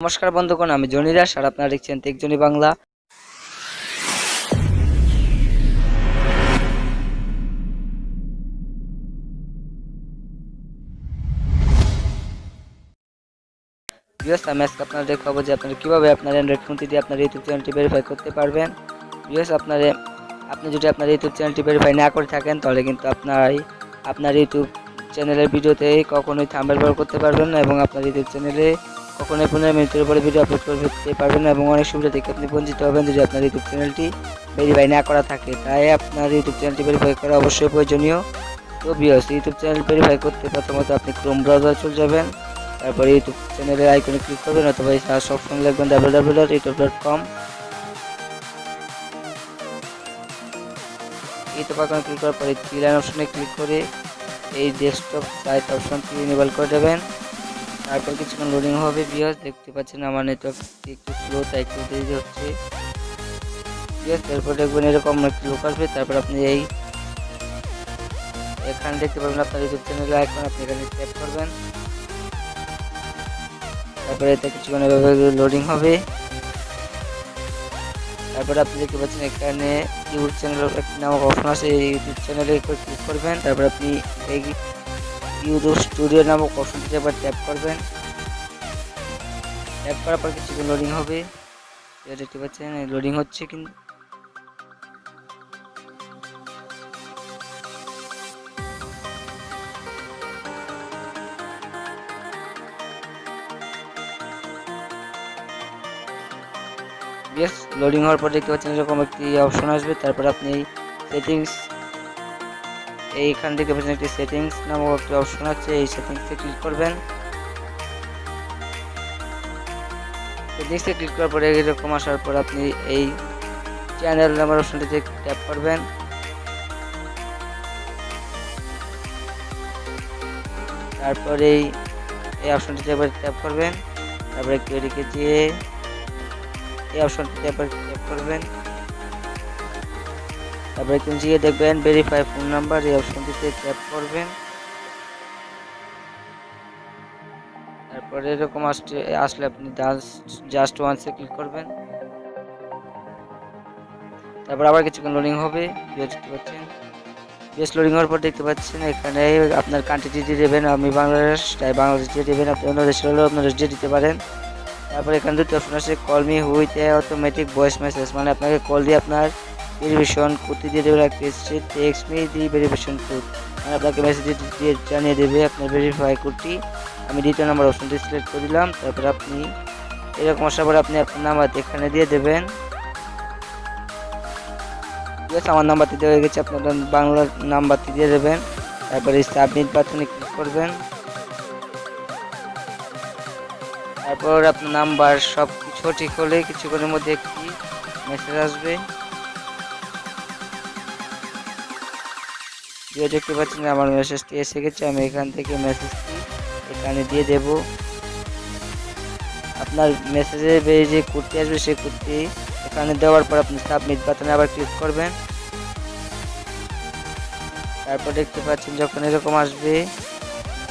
নমস্কার বন্ধুগণ, আমি জনি দাস আর আপনারা দেখছেন টেকজনি বাংলা। ভিউয়ার্স, আমি আজকে আপনাদের দেখাবো যে আপনারা কিভাবে আপনার অ্যান্ড্রয়েড ফোনটি দিয়ে আপনার ইউটিউব চ্যানেলটি ভেরিফাই করতে পারবেন। ভিউয়ার্স, আপনি যদি আপনার ইউটিউব চ্যানেলটি ভেরিফাই না করে থাকেন তাহলে কিন্তু আপনার ইউটিউব চ্যানেলের ভিডিওতে কখনোই থাম্বনেল ব্যবহার করতে পারবেন না এবং আপনার ইউটিউব চ্যানেলে কখনোই 15 মিনিটের উপরে ভিডিও আপলোড করতে পারবেন না এবং অনেক সুবিধা থেকে আপনি বঞ্চিত হবেন যদি আপনার ইউটিউব চ্যানেলটি ভেরিফাই না করা থাকে। তাই আপনার ইউটিউব চ্যানেলটি ভেরিফাই করা অবশ্যই প্রয়োজনীয়। তো ভিউয়ার্স, ইউটিউব চ্যানেল ভেরিফাই করতে প্রথমত আপনি ক্রোম ব্রাউজার চলে যাবেন, তারপরে ইউটিউব চ্যানেলের আইকনে ক্লিক করবেন অথবা সার্চ অপশনে লিখবেন www.youtube.com। ইউটিউব আইকনে ক্লিক করার পরে থ্রি লাইন অপশনে ক্লিক করে এই ডেস্কটপ সাইট অপশনটি এনেবল করে দেবেন। তারপর কিছুক্ষণ লোডিং হবে। ভিউয়ার্স, দেখতে পাচ্ছেন আমার নেটওয়ার্ক একটু স্লো, তাই একটু দেরি হচ্ছে। ভিউয়ার্স, এরপর দেখবেন এরকম একটি লোক আসবে। তারপর আপনি এখানে দেখতে পাবেন আপনার ইউটিউব চ্যানেলের আইকন, আপনি এখানে ট্যাপ করবেন। তারপরে এতে কিছুক্ষণ এভাবে লোডিং হবে। তারপরে আপনি দেখতে পাচ্ছেন এখানে ইউটিউব চ্যানেল নামক অপশন আছে, এই ইউটিউব চ্যানেলে ক্লিক করবেন। তারপর আপনি এই ইউটিউব স্টুডিও নামক অপশনটিতে আবার ট্যাপ করবেন। ট্যাপ করার পর কিছুক্ষণ লোডিং হবে। দেখতে পাচ্ছেন লোডিং হচ্ছে। কিন্তু লোডিং হওয়ার পর দেখতে পাচ্ছেন এরকম একটি অপশন আসবে। তারপর আপনি সেটিংস, এইখান থেকে পাচ্ছেন একটি সেটিংস নামক একটি অপশন আছে, এই সেটিংসে ক্লিক করবেন। সেটিংসে ক্লিক করার পরে এরকম আসার পর আপনি এই চ্যানেল নাম্বার অপশনটিতে ট্যাপ করবেন। তারপর এই অপশনটিতে আবার ট্যাপ করবেন। তারপর একটু এদিকে যেয়ে এই অপশনটিতে আবার ট্যাপ করবেন। তারপর একটু নিচে দেখবেন ভেরিফাই ফোন নাম্বার, এই অপশনটিতে ট্যাপ করবেন। তারপরে এরকম আসলে আপনি জাস্ট ওয়ান্সে ক্লিক করবেন। তারপর আবার কিছুক্ষণ লোডিং হবে। দেখতে পাচ্ছেন বেশ লোডিং হওয়ার পর দেখতে পাচ্ছেন এখানে আপনার কান্ট্রিটি দিয়ে দেবেন। আমি বাংলাদেশ, তাই বাংলাদেশ দিয়ে দেবেন। আপনি অন্য দেশের হলেও আপনার দেশ দিয়ে দিতে পারেন। তারপর এখানে দুটি অপশন আছে, call me with automatic voice message, মানে আপনাকে কল দিয়ে আপনার ভেরিফিকেশন কোডটি দিয়ে দেবে। Text me the verification code, মানে আপনাকে মেসেজ দিয়ে জানিয়ে দেবে আপনার ভেরিফাই কোডটি। আমি দ্বিতীয় নাম্বার অপশনটি সিলেক্ট করে দিলাম। তারপর আপনি এরকম আসার পর আপনি আপনার নাম্বার এখানে দিয়ে দেবেন। ঠিক আছে, আমার নাম্বারটি দেওয়া হয়ে গেছে, আপনার বাংলার নাম্বারটি দিয়ে দেবেন। তারপরে সাবমিট বাটনে ক্লিক করবেন। তারপর আপনার নাম্বার সব কিছু ঠিক হলে কিছুক্ষণের মধ্যে একটি মেসেজ আসবে। দেখতে পাচ্ছেন আমার মেসেজটি এসে গেছে। আমি এখান থেকে মেসেজটি এখানে দিয়ে দেব। আপনার মেসেজে যে কোডটি আসবে সেই কোডটি এখানে দেওয়ার পর আপনি সাবমিট বাটনে আবার ক্লিক করবেন। তারপর দেখতে পাচ্ছেন যখন এরকম আসবে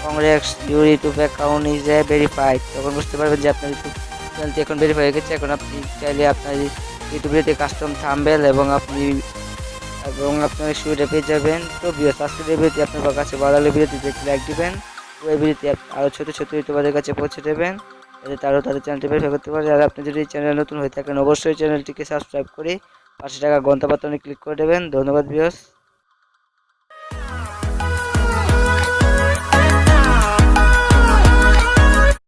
congrats your YouTube account is verified, তখন বুঝতে পারবেন যে আপনার ইউটিউব চ্যানেলটি এখন ভেরিফাই হয়ে গেছে। এখন আপনি চাইলে আপনার ইউটিউব ভিডিওতে কাস্টম থাম্বনেল এবং আপনার সুবিধা পেয়ে যাবেন। তো ভিউয়ার্স, আজকের এই ভিডিওটি আপনার কাছে ভালো লাগলে ভিডিওটিতে একটি লাইক দিবেন ও এই ভিডিওটি আরও ছোটো ছোটো ইউটিউবারদের কাছে পৌঁছে দেবেন, যাতে তারাও তাদের চ্যানেলটি ভেরিফাই করতে পারে। আর আপনি যদি চ্যানেল নতুন হয়ে থাকেন অবশ্যই চ্যানেলটিকে সাবস্ক্রাইব করে পাশে টাকা ঘন্টা বাটনে ক্লিক করে দেবেন। ধন্যবাদ ভিউয়ার্স।